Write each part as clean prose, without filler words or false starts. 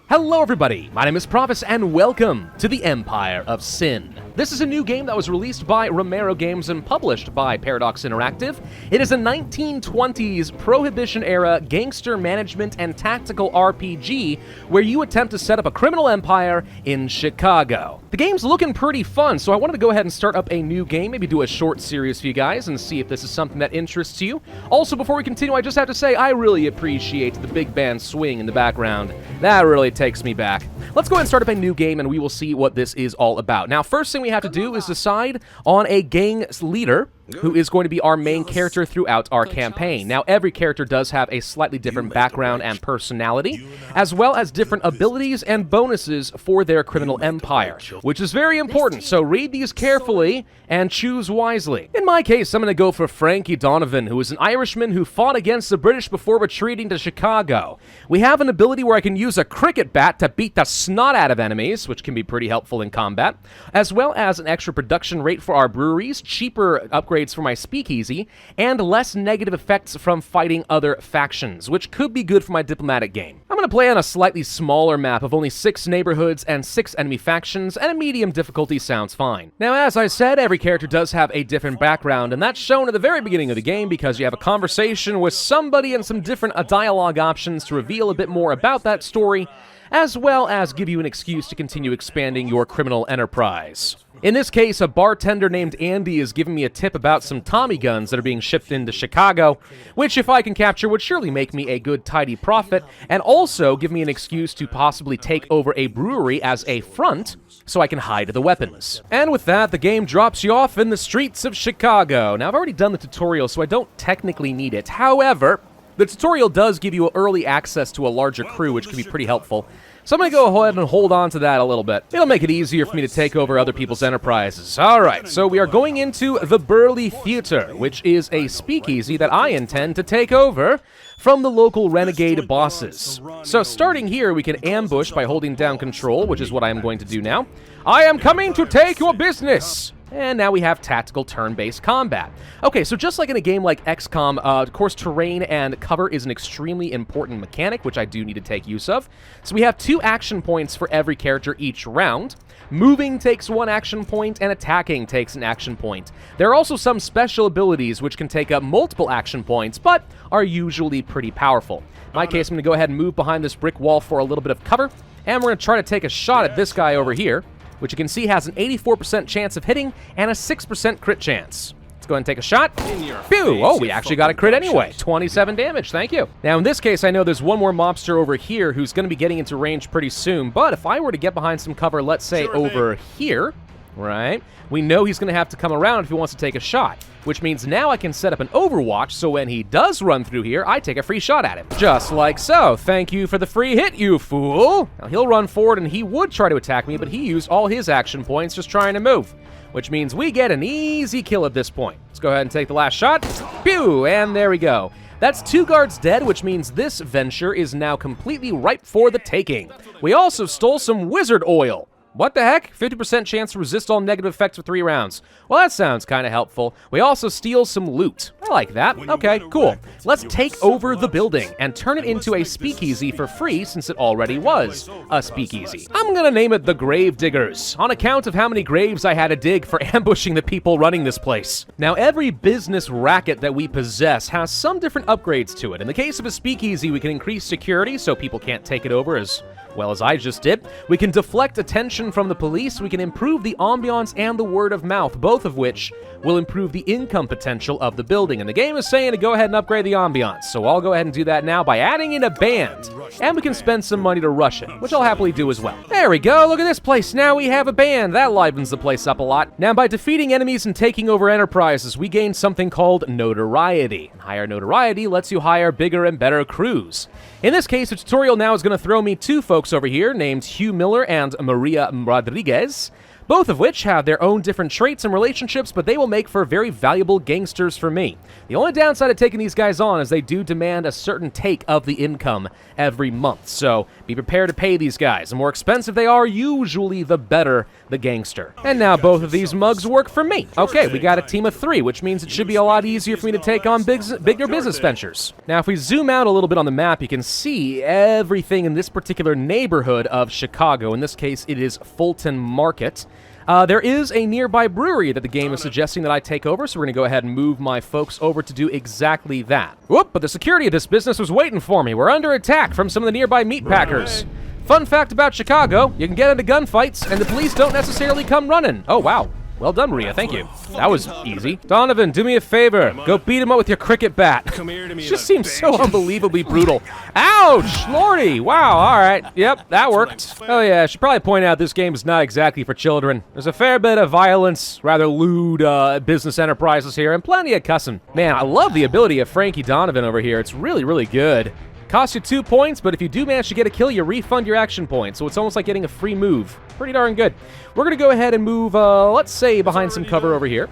Hello everybody, my name is Pravus and welcome to the Empire of Sin. This is a new game that was released by Romero Games and published by Paradox Interactive. It is a 1920s Prohibition-era gangster management and tactical RPG where you attempt to set up a criminal empire in Chicago. The game's looking pretty fun, so I wanted to go ahead and start up a new game, maybe do a short series for you guys and see if this is something that interests you. Also, before we continue, I just have to say I really appreciate the big band swing in the background. That really takes me back. Let's go ahead and start up a new game and we will see what this is all about. Now, first thing we have to do is decide on a gang leader who is going to be our main character throughout our campaign. Now, every character does have a slightly different background and personality, as well as different abilities and bonuses for their criminal empire, which is very important, so read these carefully and choose wisely. In my case, I'm going to go for Frankie Donovan, who is an Irishman who fought against the British before retreating to Chicago. We have an ability where I can use a cricket bat to beat the snot out of enemies, which can be pretty helpful in combat, as well as an extra production rate for our breweries, cheaper upgrades for my speakeasy, and less negative effects from fighting other factions, which could be good for my diplomatic game. I'm going to play on a slightly smaller map of only 6 neighborhoods and 6 enemy factions, and a medium difficulty sounds fine. Now, as I said, every character does have a different background, and that's shown at the very beginning of the game because you have a conversation with somebody and some different dialogue options to reveal a bit more about that story, as well as give you an excuse to continue expanding your criminal enterprise. In this case, a bartender named Andy is giving me a tip about some Tommy guns that are being shipped into Chicago, which if I can capture would surely make me a good tidy profit, and also give me an excuse to possibly take over a brewery as a front, so I can hide the weapons. And with that, the game drops you off in the streets of Chicago. Now, I've already done the tutorial, so I don't technically need it. However, the tutorial does give you early access to a larger crew, which can be pretty helpful. So I'm going to go ahead and hold on to that a little bit. It'll make it easier for me to take over other people's enterprises. Alright, so we are going into the Burley Theater, which is a speakeasy that I intend to take over from the local renegade bosses. So starting here, we can ambush by holding down control, which is what I am going to do now. I am coming to take your business! And now we have tactical turn-based combat. Okay, so just like in a game like XCOM, of course, terrain and cover is an extremely important mechanic, which I do need to take use of. So we have 2 action points for every character each round. Moving takes 1 action point, and attacking takes an action point. There are also some special abilities which can take up multiple action points, but are usually pretty powerful. In my case, I'm going to go ahead and move behind this brick wall for a little bit of cover, and we're going to try to take a shot at this guy over here, which you can see has an 84% chance of hitting and a 6% crit chance. Let's go ahead and take a shot. Phew! Oh, we actually got a crit anyway. 27 damage, thank you. Now, in this case, I know there's one more mobster over here who's going to be getting into range pretty soon, but if I were to get behind some cover, let's say over here, right, we know he's going to have to come around if he wants to take a shot, which means now I can set up an overwatch so when he does run through here, I take a free shot at him. Just like so. Thank you for the free hit, you fool! Now, he'll run forward and he would try to attack me, but he used all his action points just trying to move, which means we get an easy kill at this point. Let's go ahead and take the last shot. Pew! And there we go. That's 2 guards dead, which means this venture is now completely ripe for the taking. We also stole some wizard oil. What the heck? 50% chance to resist all negative effects for 3 rounds. Well, that sounds kind of helpful. We also steal some loot. I like that. Okay, cool. Let's take over the building and turn it into a speakeasy for free since it already was a speakeasy. I'm gonna name it the Grave Diggers, on account of how many graves I had to dig for ambushing the people running this place. Now, every business racket that we possess has some different upgrades to it. In the case of a speakeasy, we can increase security so people can't take it over as well as I just did. We can deflect attention from the police, we can improve the ambiance and the word of mouth, both of which will improve the income potential of the building. And the game is saying to go ahead and upgrade the ambiance, so I'll go ahead and do that now by adding in a band. And we can spend some money to rush it, which I'll happily do as well. There we go, look at this place, now we have a band. That livens the place up a lot. Now, by defeating enemies and taking over enterprises, we gain something called notoriety. And higher notoriety lets you hire bigger and better crews. In this case, the tutorial now is going to throw me 2 folks over here named Hugh Miller and Maria Rodriguez. both of which have their own different traits and relationships, but they will make for very valuable gangsters for me. The only downside of taking these guys on is they do demand a certain take of the income every month, so be prepared to pay these guys. The more expensive they are, usually the better the gangster. And now both of these mugs work for me. Okay, we got a team of 3, which means it should be a lot easier for me to take on bigger business ventures. Now, if we zoom out a little bit on the map, you can see everything in this particular neighborhood of Chicago. In this case, it is Fulton Market. There is a nearby brewery that the game is suggesting that I take over, so we're going to go ahead and move my folks over to do exactly that. Whoop, but the security of this business was waiting for me. We're under attack from some of the nearby meat packers. Fun fact about Chicago, you can get into gunfights, and the police don't necessarily come running. Oh, wow. Well done, Maria. Thank you. That was easy. Donovan, do me a favor. Go beat him up with your cricket bat. It just seems so unbelievably brutal. Ouch! Lordy! Wow, all right. Yep, that worked. Oh, yeah, I should probably point out this game is not exactly for children. There's a fair bit of violence, rather lewd business enterprises here, and plenty of cussing. Man, I love the ability of Frankie Donovan over here. It's really, really good. Costs you 2 points, but if you do manage to get a kill, you refund your action points, so it's almost like getting a free move. Pretty darn good. We're going to go ahead and move, let's say, behind some cover over here.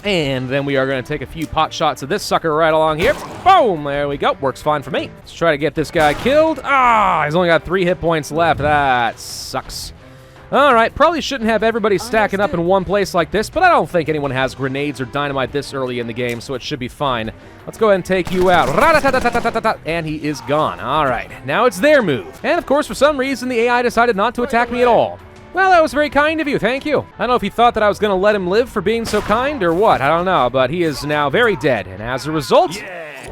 And then we are going to take a few pot shots of this sucker right along here. Boom! There we go. Works fine for me. Let's try to get this guy killed. Ah! He's only got 3 hit points left. That sucks. All right, probably shouldn't have everybody stacking up in one place like this, but I don't think anyone has grenades or dynamite this early in the game, so it should be fine. Let's go ahead and take you out. And he is gone. All right, now it's their move. And of course, for some reason, the AI decided not to attack me at all. Well, that was very kind of you, thank you. I don't know if he thought that I was going to let him live for being so kind or what, I don't know, but he is now very dead, and as a result,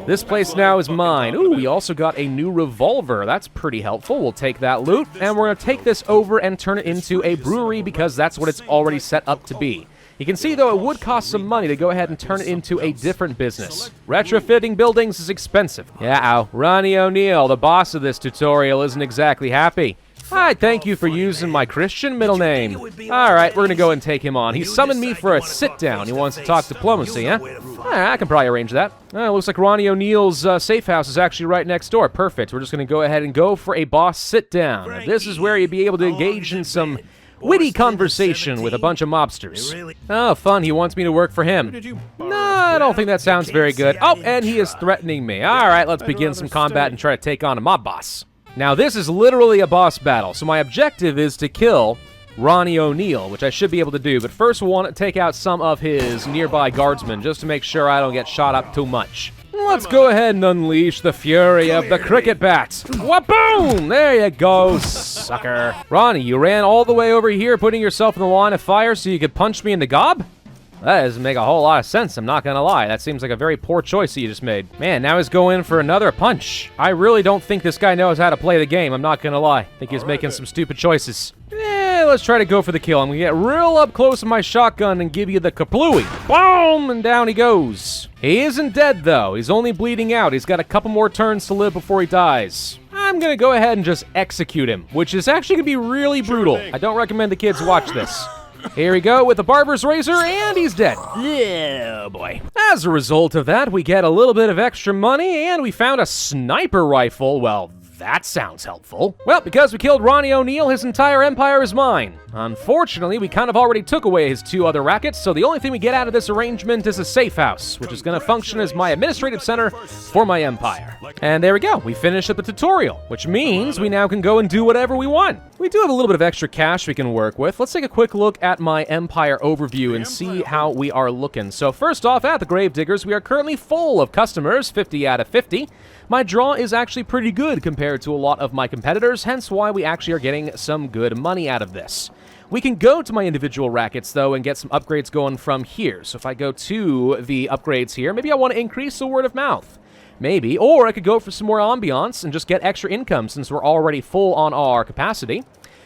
this place now is mine. Ooh, we also got a new revolver. That's pretty helpful. We'll take that loot, and we're going to take this over and turn it into a brewery because that's what it's already set up to be. You can see, though, it would cost some money to go ahead and turn it into a different business. Retrofitting buildings is expensive. Yeah, Ronnie O'Neill, the boss of this tutorial, isn't exactly happy. Hi, thank you for using my Christian middle name. All right, we're going to go and take him on. He summoned me for a sit-down. He wants to talk diplomacy, huh? All right, I can probably arrange that. Looks like Ronnie O'Neill's safe house is actually right next door. Perfect. We're just going to go ahead and go for a boss sit-down. Now, this is where you'd be able to engage in some witty conversation with a bunch of mobsters. Oh, fun. He wants me to work for him. No, I don't think that sounds very good. Oh, and he is threatening me. All right, let's begin some combat and try to take on a mob boss. Now, this is literally a boss battle, so my objective is to kill Ronnie O'Neill, which I should be able to do, but first we'll want to take out some of his nearby guardsmen, just to make sure I don't get shot up too much. Let's go ahead and unleash the fury of the cricket bat. Wha-boom! There you go, sucker. Ronnie, you ran all the way over here, putting yourself in the line of fire so you could punch me in the gob? That doesn't make a whole lot of sense, I'm not gonna lie. That seems like a very poor choice that you just made. Man, now he's going for another punch. I really don't think this guy knows how to play the game, I'm not gonna lie. I think he's making some stupid choices. Let's try to go for the kill. I'm gonna get real up close with my shotgun and give you the kaplooey. Boom! And down he goes. He isn't dead, though. He's only bleeding out. He's got a couple more turns to live before he dies. I'm gonna go ahead and just execute him, which is actually gonna be really brutal. I don't recommend the kids watch this. Here we go with the barber's razor, and he's dead. Oh, boy. As a result of that, we get a little bit of extra money, and we found a sniper rifle. Well, that sounds helpful. Well, because we killed Ronnie O'Neill, his entire empire is mine. Unfortunately, we kind of already took away his 2 other rackets, so the only thing we get out of this arrangement is a safe house, which is going to function as my administrative center for my empire. And there we go. We finished up the tutorial, which means we now can go and do whatever we want. We do have a little bit of extra cash we can work with. Let's take a quick look at my empire overview and see how we are looking. So first off, at the Gravediggers, we are currently full of customers, 50 out of 50. My draw is actually pretty good compared to a lot of my competitors, hence why we actually are getting some good money out of this. We can go to my individual rackets, though, and get some upgrades going from here. So if I go to the upgrades here, maybe I want to increase the word of mouth. Maybe. Or I could go for some more ambiance and just get extra income since we're already full on our capacity.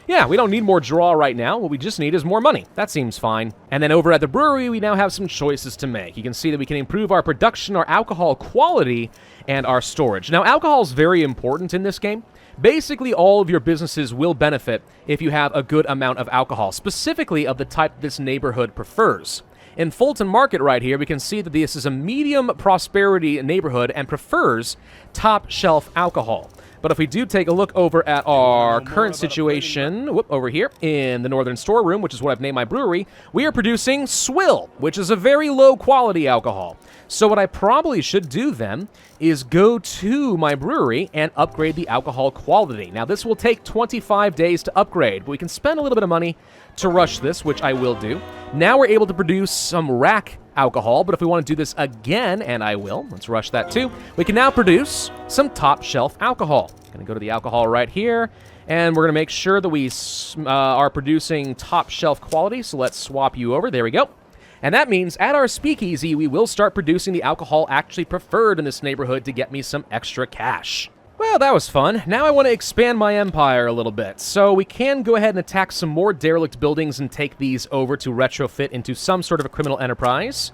Yeah, we don't need more draw right now. What we just need is more money. That seems fine. And then over at the brewery, we now have some choices to make. You can see that we can improve our production, our alcohol quality, and our storage. Now, alcohol is very important in this game. Basically, all of your businesses will benefit if you have a good amount of alcohol, specifically of the type this neighborhood prefers. In Fulton Market right here, we can see that this is a medium prosperity neighborhood and prefers top-shelf alcohol. But if we do take a look over at our current situation, over here in the northern storeroom, which is what I've named my brewery, we are producing swill, which is a very low quality alcohol. So what I probably should do then is go to my brewery and upgrade the alcohol quality. Now this will take 25 days to upgrade, but we can spend a little bit of money to rush this, which I will do. Now we're able to produce some rack alcohol, but if we want to do this again, and I will, let's rush that too, we can now produce some top shelf alcohol. Gonna go to the alcohol right here, and we're gonna make sure that we are producing top shelf quality, so let's swap you over, there we go. And that means at our speakeasy, we will start producing the alcohol actually preferred in this neighborhood to get me some extra cash. Well, that was fun. Now I want to expand my empire a little bit. So we can go ahead and attack some more derelict buildings and take these over to retrofit into some sort of a criminal enterprise.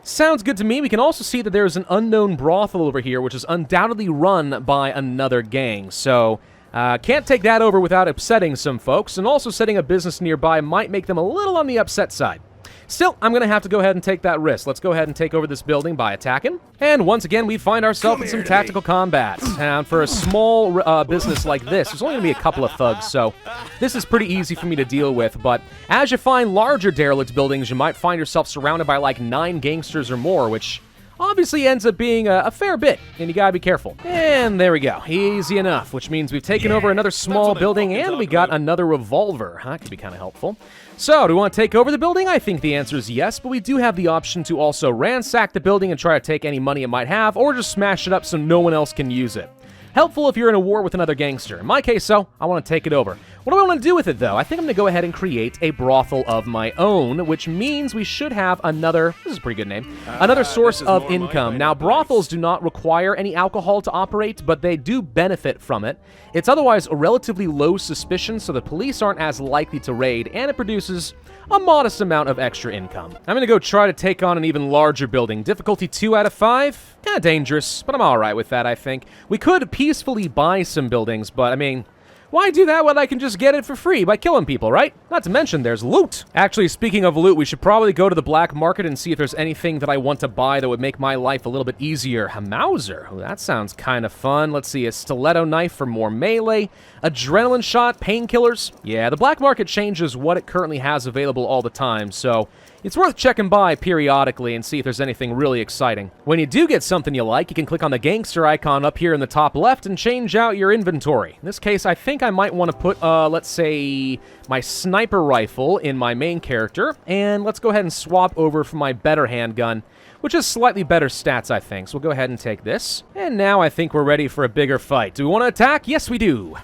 Sounds good to me. We can also see that there's an unknown brothel over here, which is undoubtedly run by another gang. So can't take that over without upsetting some folks. And also setting a business nearby might make them a little on the upset side. Still, I'm going to have to go ahead and take that risk. Let's go ahead and take over this building by attacking. And once again, we find ourselves in some tactical combat. And for a small business like this, there's only going to be a couple of thugs, so this is pretty easy for me to deal with. But as you find larger derelict buildings, you might find yourself surrounded by like 9 gangsters or more, which obviously ends up being a fair bit, and you gotta be careful. And there we go. Easy enough, which means we've taken over another small building, and we got another revolver. That could be kind of helpful. So, do we want to take over the building? I think the answer is yes, but we do have the option to also ransack the building and try to take any money it might have, or just smash it up so no one else can use it. Helpful if you're in a war with another gangster. In my case, so, I want to take it over. What do I want to do with it, though? I think I'm going to go ahead and create a brothel of my own, which means we should have another, this is a pretty good name, another source of income. Now, brothels do not require any alcohol to operate, but they do benefit from it. It's otherwise a relatively low suspicion, so the police aren't as likely to raid, and it produces a modest amount of extra income. I'm going to go try to take on an even larger building. Difficulty 2 out of 5? Kind of dangerous, but I'm alright with that, I think. We could peacefully buy some buildings, but, I mean, why do that when I can just get it for free by killing people, right? Not to mention, there's loot. Actually, speaking of loot, we should probably go to the black market and see if there's anything that I want to buy that would make my life a little bit easier. A Mauser. Oh, that sounds kind of fun. Let's see, a stiletto knife for more melee, adrenaline shot, painkillers. Yeah, the black market changes what it currently has available all the time, so it's worth checking by periodically and see if there's anything really exciting. When you do get something you like, you can click on the gangster icon up here in the top left and change out your inventory. In this case, I think I might want to put, let's say, my sniper rifle in my main character, and let's go ahead and swap over for my better handgun, which has slightly better stats, I think. So we'll go ahead and take this. And now I think we're ready for a bigger fight. Do we want to attack? Yes, we do.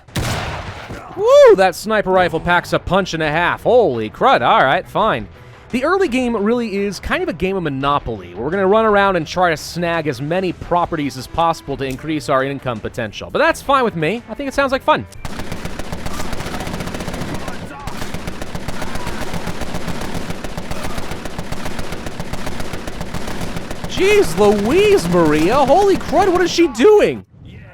Woo! That sniper rifle packs a punch and a half. Holy crud. All right, fine. The early game really is kind of a game of Monopoly, where we're going to run around and try to snag as many properties as possible to increase our income potential. But that's fine with me. I think it sounds like fun. Jeez Louise, Maria. Holy crud, what is she doing?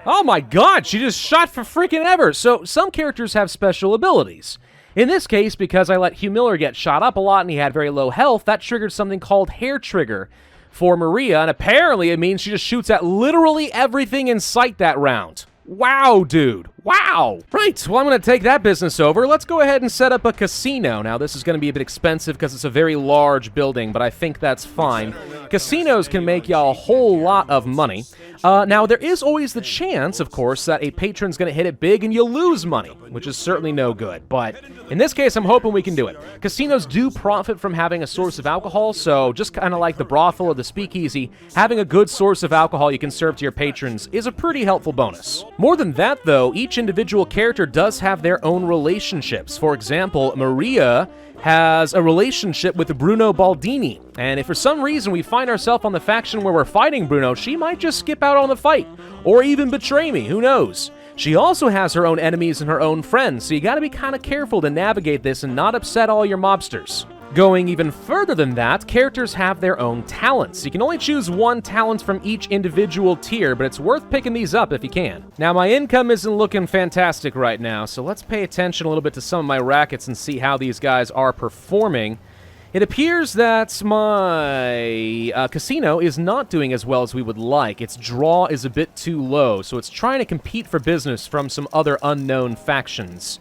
Oh my god, she just shot for freaking ever. So some characters have special abilities. In this case, because I let Hugh Miller get shot up a lot and he had very low health, that triggered something called Hair Trigger for Maria, and apparently it means she just shoots at literally everything in sight that round. Wow, dude. Wow. Right, well, I'm going to take that business over. Let's go ahead and set up a casino. Now, this is going to be a bit expensive because it's a very large building, but I think that's fine. Casinos can make you a whole lot of money. Now, there is always the chance, of course, that a patron's going to hit it big and you'll lose money, which is certainly no good. But in this case, I'm hoping we can do it. Casinos do profit from having a source of alcohol, so just kind of like the brothel or the speakeasy, having a good source of alcohol you can serve to your patrons is a pretty helpful bonus. More than that, though, each individual character does have their own relationships. For example, Maria has a relationship with Bruno Baldini, and if for some reason we find ourselves on the faction where we're fighting Bruno, she might just skip out on the fight, or even betray me, who knows? She also has her own enemies and her own friends, so you gotta be kind of careful to navigate this and not upset all your mobsters. Going even further than that, characters have their own talents. You can only choose one talent from each individual tier, but it's worth picking these up if you can. Now, my income isn't looking fantastic right now, so let's pay attention a little bit to some of my rackets and see how these guys are performing. It appears that my casino is not doing as well as we would like. Its draw is a bit too low, so it's trying to compete for business from some other unknown factions.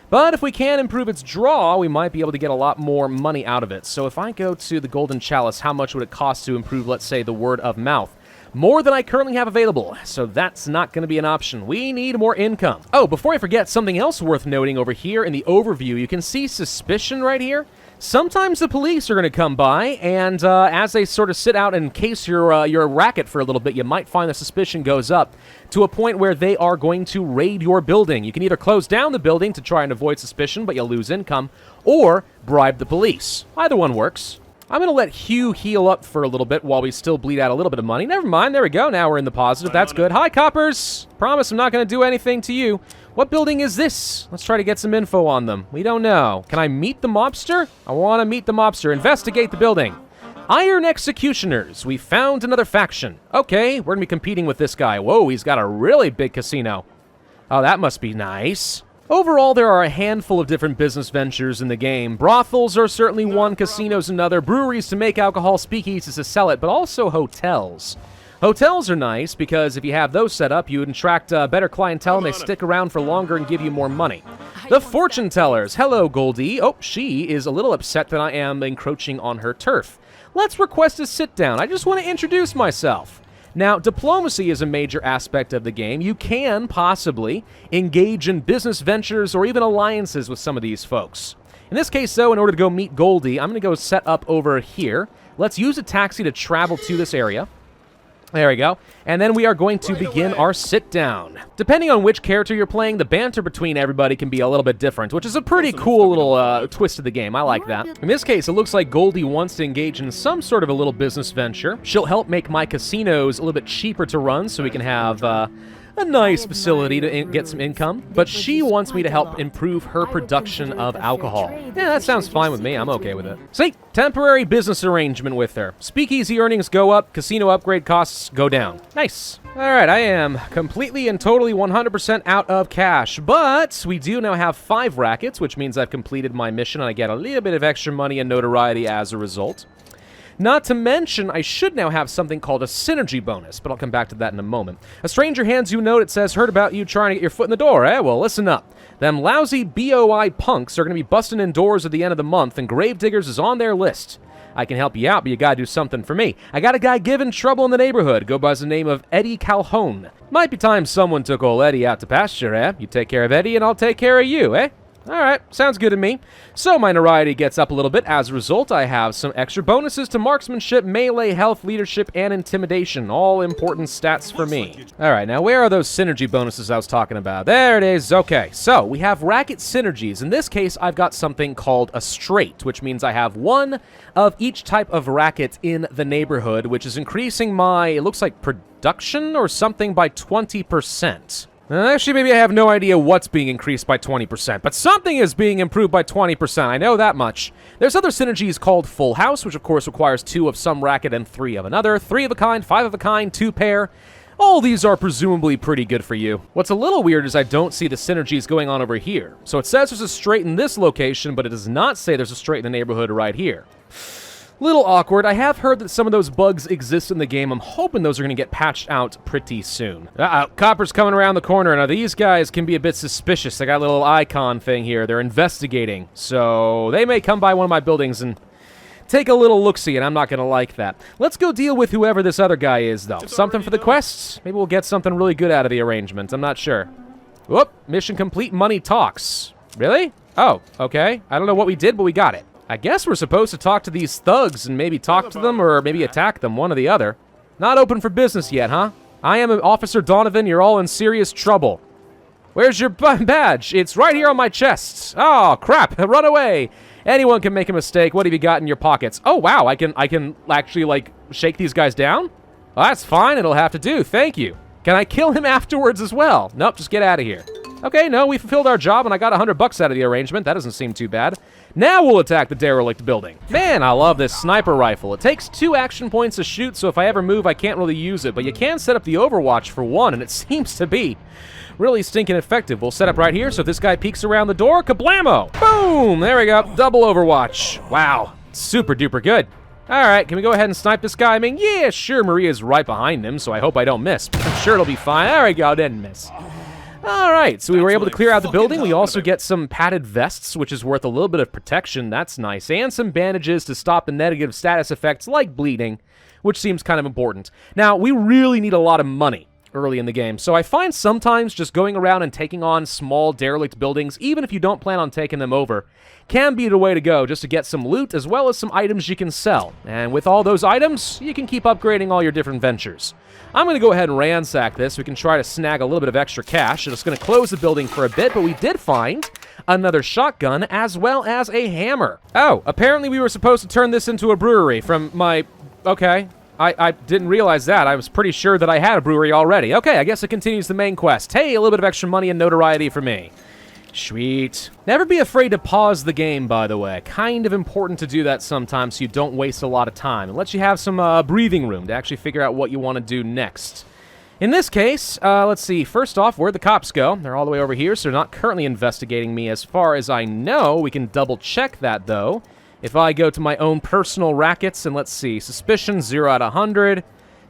But if we can improve its draw, we might be able to get a lot more money out of it. So if I go to the Golden Chalice, how much would it cost to improve, let's say, the word of mouth? More than I currently have available, so that's not going to be an option. We need more income. Oh, before I forget, something else worth noting over here in the overview, you can see suspicion right here. Sometimes the police are going to come by, and as they sort of sit out and case your racket for a little bit, you might find the suspicion goes up to a point where they are going to raid your building. You can either close down the building to try and avoid suspicion, but you'll lose income, or bribe the police. Either one works. I'm going to let Hugh heal up for a little bit while we still bleed out a little bit of money. Never mind, there we go. Now we're in the positive. That's good. Hi, coppers. Promise I'm not going to do anything to you. What building is this? Let's try to get some info on them. We don't know. Can I meet the mobster? I want to meet the mobster. Investigate the building. Iron Executioners. We found another faction. Okay, we're going to be competing with this guy. Whoa, he's got a really big casino. Oh, that must be nice. Overall, there are a handful of different business ventures in the game. Brothels are certainly one, casinos another, breweries to make alcohol, speakeasies to sell it, but also hotels. Hotels are nice because if you have those set up, you attract better clientele and they stick around for longer and give you more money. The fortune tellers. Hello, Goldie. Oh, she is a little upset that I am encroaching on her turf. Let's request a sit down. I just want to introduce myself. Now, diplomacy is a major aspect of the game. You can possibly engage in business ventures or even alliances with some of these folks. In this case, though, in order to go meet Goldie, I'm going to go set up over here. Let's use a taxi to travel to this area. There we go. And then we are going to begin our sit-down. Depending on which character you're playing, the banter between everybody can be a little bit different, which is a pretty cool little twist of the game. I like that. In this case, it looks like Goldie wants to engage in some sort of a little business venture. She'll help make my casinos a little bit cheaper to run so we can have a nice facility to get some income, but she wants me to help improve her production of alcohol. Yeah, that sounds fine with me. I'm okay with it. See, temporary business arrangement with her. Speakeasy earnings go up, casino upgrade costs go down. Nice. All right, I am completely and totally 100% out of cash, but we do now have 5 rackets, which means I've completed my mission and I get a little bit of extra money and notoriety as a result. Not to mention, I should now have something called a synergy bonus, but I'll come back to that in a moment. A stranger hands you a note. It says, heard about you trying to get your foot in the door, eh? Well, listen up. Them lousy BOI punks are going to be busting in doors at the end of the month, and Gravediggers is on their list. I can help you out, but you gotta do something for me. I got a guy giving trouble in the neighborhood. Go by the name of Eddie Calhoun. Might be time someone took old Eddie out to pasture, eh? You take care of Eddie, and I'll take care of you, eh? Alright, sounds good to me. So my notoriety gets up a little bit. As a result, I have some extra bonuses to marksmanship, melee, health, leadership, and intimidation. All important stats for me. Alright, now where are those synergy bonuses I was talking about? There it is. Okay, so we have racket synergies. In this case, I've got something called a straight, which means I have one of each type of racket in the neighborhood, which is increasing my, it looks like production or something by 20%. Actually, maybe I have no idea what's being increased by 20%, but something is being improved by 20%, I know that much. There's other synergies called Full House, which of course requires 2 of some racket and 3 of another, 3 of a kind, 5 of a kind, 2 pair. All these are presumably pretty good for you. What's a little weird is I don't see the synergies going on over here. So it says there's a straight in this location, but it does not say there's a straight in the neighborhood right here. Little awkward. I have heard that some of those bugs exist in the game. I'm hoping those are going to get patched out pretty soon. Copper's coming around the corner. Now, these guys can be a bit suspicious. They got a little icon thing here. They're investigating. So they may come by one of my buildings and take a little look-see, and I'm not going to like that. Let's go deal with whoever this other guy is, though. Something for the quests? Maybe we'll get something really good out of the arrangement. I'm not sure. Whoop. Mission complete. Money talks. Really? Oh, okay. I don't know what we did, but we got it. I guess we're supposed to talk to these thugs and maybe talk to them or maybe attack them, one or the other. Not open for business yet, huh? I am Officer Donovan. You're all in serious trouble. Where's your badge? It's right here on my chest. Oh, crap. Run away. Anyone can make a mistake. What have you got in your pockets? Oh, wow. I can actually, like, shake these guys down? Well, that's fine. It'll have to do. Thank you. Can I kill him afterwards as well? Nope, just get out of here. Okay, no, we fulfilled our job, and I got $100 out of the arrangement. That doesn't seem too bad. Now we'll attack the derelict building. Man, I love this sniper rifle. It takes 2 action points to shoot, so if I ever move, I can't really use it. But you can set up the overwatch for 1, and it seems to be really stinking effective. We'll set up right here, so if this guy peeks around the door, kablamo! Boom! There we go. Double overwatch. Wow. super duper good. All right, can we go ahead and snipe this guy? I mean, yeah, sure, Maria's right behind him, so I hope I don't miss. I'm sure it'll be fine. There we go, didn't miss. All right, so we were able to clear out the building. We also get some padded vests, which is worth a little bit of protection. That's nice. And some bandages to stop the negative status effects like bleeding, which seems kind of important. Now, we really need a lot of money early in the game, so I find sometimes just going around and taking on small derelict buildings, even if you don't plan on taking them over, can be the way to go just to get some loot as well as some items you can sell. And with all those items, you can keep upgrading all your different ventures. I'm going to go ahead and ransack this. We can try to snag a little bit of extra cash. I'm just going to close the building for a bit, but we did find another shotgun as well as a hammer. Oh, apparently we were supposed to turn this into a brewery from my... Okay. I didn't realize that. I was pretty sure that I had a brewery already. Okay, I guess it continues the main quest. Hey, a little bit of extra money and notoriety for me. Sweet. Never be afraid to pause the game, by the way. Kind of important to do that sometimes so you don't waste a lot of time. It lets you have some breathing room to actually figure out what you want to do next. In this case, let's see. First off, where'd the cops go? They're all the way over here, so they're not currently investigating me as far as I know. We can double check that, though. If I go to my own personal rackets, and let's see. Suspicion, 0 out of 100.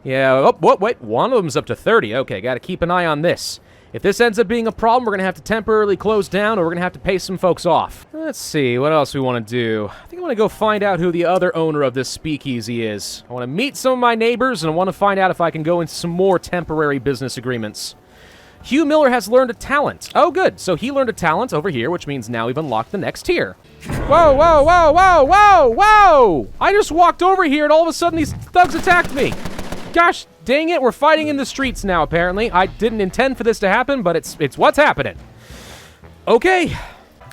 Yeah, oh, wait, one of them's up to 30. Okay, gotta keep an eye on this. If this ends up being a problem, we're going to have to temporarily close down, or we're going to have to pay some folks off. Let's see, what else we want to do? I think I want to go find out who the other owner of this speakeasy is. I want to meet some of my neighbors, and I want to find out if I can go into some more temporary business agreements. Hugh Miller has learned a talent. Oh, good. So he learned a talent over here, which means now we've unlocked the next tier. Whoa, whoa, whoa, whoa, whoa, whoa! I just walked over here, and all of a sudden these thugs attacked me. Gosh dang it, we're fighting in the streets now, apparently. I didn't intend for this to happen, but it's what's happening. Okay.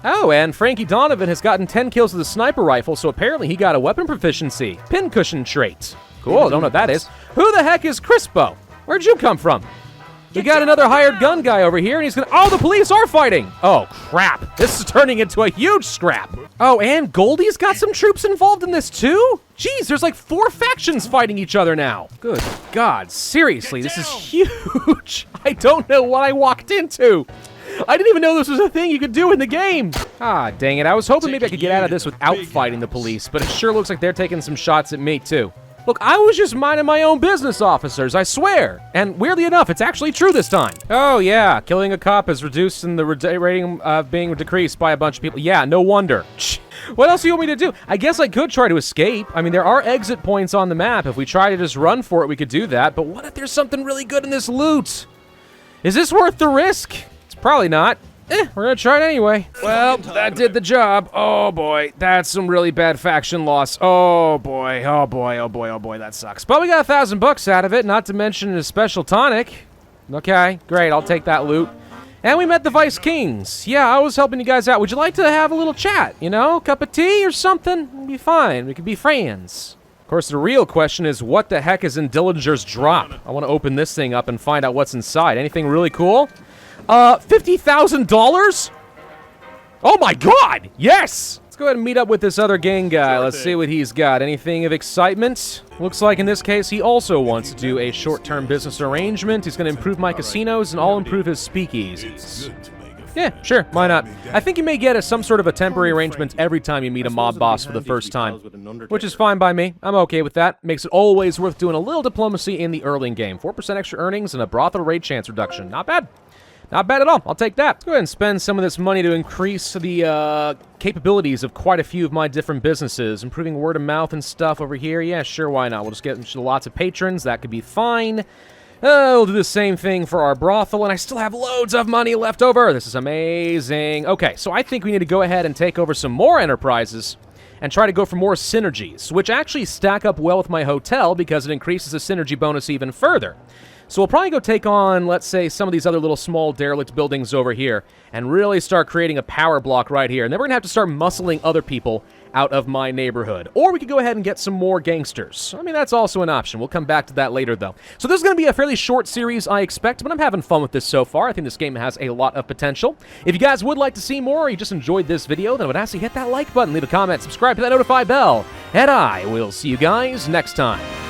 Oh, and Frankie Donovan has gotten 10 kills with a sniper rifle, so apparently he got a weapon proficiency. Pincushion trait. Cool, don't know what that is. Who the heck is Crispo? Where'd you come from? We got another hired gun guy over here, and he's gonna... Oh, the police are fighting! Oh, crap. This is turning into a huge scrap. Oh, and Goldie's got some troops involved in this, too? Jeez, there's like 4 factions fighting each other now. Good God, seriously, this is huge. I don't know what I walked into. I didn't even know this was a thing you could do in the game. Ah, dang it. I was hoping maybe I could get out of this without fighting the police, but it sure looks like they're taking some shots at me, too. Look, I was just minding my own business, officers, I swear. And weirdly enough, it's actually true this time. Oh, yeah, killing a cop is reduced and the rating being decreased by a bunch of people. Yeah, no wonder. What else do you want me to do? I guess I could try to escape. I mean, there are exit points on the map. If we try to just run for it, we could do that. But what if there's something really good in this loot? Is this worth the risk? It's probably not. We're gonna try it anyway. Well, that did the job. Oh boy, that's some really bad faction loss. Oh boy, oh boy, oh boy, oh boy, that sucks. But we got $1,000 out of it, not to mention a special tonic. Okay, great, I'll take that loot. And we met the Vice Kings. Yeah, I was helping you guys out. Would you like to have a little chat, you know? Cup of tea or something? It'd be fine, we could be friends. Of course, the real question is, what the heck is in Dillinger's drop? I want to open this thing up and find out what's inside. Anything really cool? $50,000? Oh my God, yes! Let's go ahead and meet up with this other gang guy. Let's see what he's got. Anything of excitement? Looks like in this case, he also wants to do a short-term business arrangement. He's going to improve my casinos and I'll improve his speakeasies. Yeah, sure, why not? I think you may get some sort of a temporary arrangement every time you meet a mob boss for the first time, which is fine by me. I'm okay with that. Makes it always worth doing a little diplomacy in the early game. 4% extra earnings and a brothel raid chance reduction. Not bad. Not bad at all. I'll take that. Let's go ahead and spend some of this money to increase the capabilities of quite a few of my different businesses. Improving word of mouth and stuff over here. Yeah, sure, why not? We'll just get lots of patrons. That could be fine. We'll do the same thing for our brothel, and I still have loads of money left over. This is amazing. Okay, so I think we need to go ahead and take over some more enterprises and try to go for more synergies, which actually stack up well with my hotel because it increases the synergy bonus even further. So we'll probably go take on, let's say, some of these other little small derelict buildings over here and really start creating a power block right here. And then we're going to have to start muscling other people out of my neighborhood. Or we could go ahead and get some more gangsters. I mean, that's also an option. We'll come back to that later, though. So this is going to be a fairly short series, I expect, but I'm having fun with this so far. I think this game has a lot of potential. If you guys would like to see more or you just enjoyed this video, then I would ask you to hit that like button, leave a comment, subscribe to that notify bell, and I will see you guys next time.